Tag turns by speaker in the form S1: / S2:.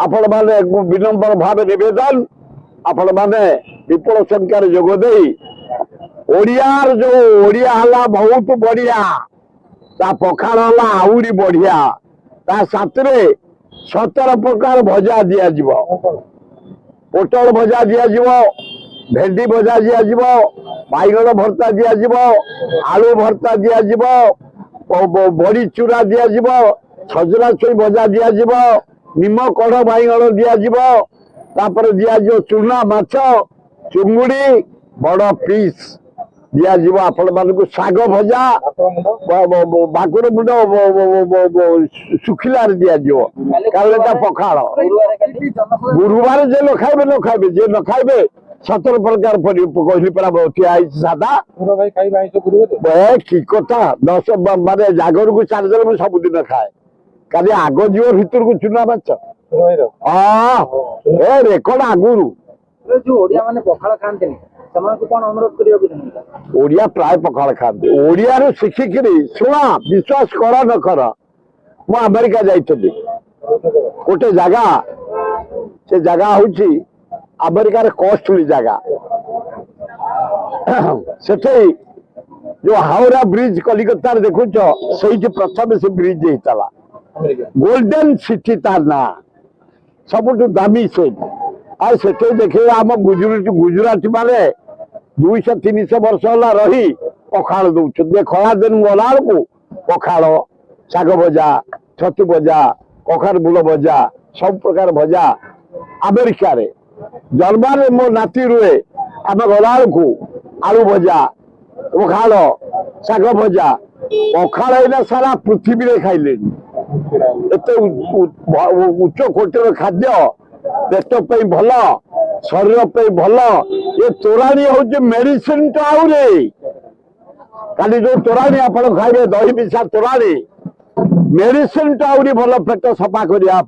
S1: आपण मैंने विनम्र भाव निवेदन आपण मैंने विपुल संख्यार जोगदे ओडियार जो ओडिया हला बहुत बढ़िया ता पखाड़ हला आउरी बढ़िया ता साथरे 17 प्रकार भजा दिया जीव पोटल भजा दिया जीव भेंडी भजा दिया जीव बैगन भर्ता दिया जीव आलू भर्ता दिया जीव बड़ी चूरा दिया जीव सजना छुई भजा दिया जीव निम कढ़ बैगन दिया जीव तापर दिया जीव चूना माछ चुंगुड़ी बड़ पीस दिया जीव आपण मानक साग भजा बाकुर मुंड सुखिलार दिया जीव कालेटा पखाड़ गुरुवार जे न खाइबे जे न खाइबे 17 प्रकार कहली परा सादा कि कथा 10 माने जागर को 4 जन सबुदिन खाए खाली आग जीव भितर को चुना माछ ए रेकर्ड आगुरु
S2: जो ओडिया माने पखाड़ खाते
S1: ओडिया प्राय पखाड़ खाते ओडिया शिखिक शुणा विश्वास कर न कर मु अमेरिका जाइली गोटे जगह से जगह हूँ अमेरिकार कॉस्टली जगह से जो हावड़ा ब्रिज कलिकता देखुच से प्रथम से ब्रिज होता गोल्डन सिटी तार ना सबुठ दामी से देखे आम गुजराती माने 200-300 वर्ष है रही पखाड़ दौरान खरा दिन गला को पखाड़ शाग भजा छतु भजा कखार मूल भजा सब प्रकार भजा अमेरिका जर्मान मो नाती रुए आम गला को आलू भजा पखाड़ शाग भजा पखाड़ सारा पृथ्वी खाइले एत उच्च कोटर खाद्य पेट पे भल शरीर पे भल ये तोराणी हूँ मेडिसिन तो आउे खाली जो तोराणी आप खाइबे दही मिशा तोराणी मेडिसिन तो आउरी भल पेट सफा करिया।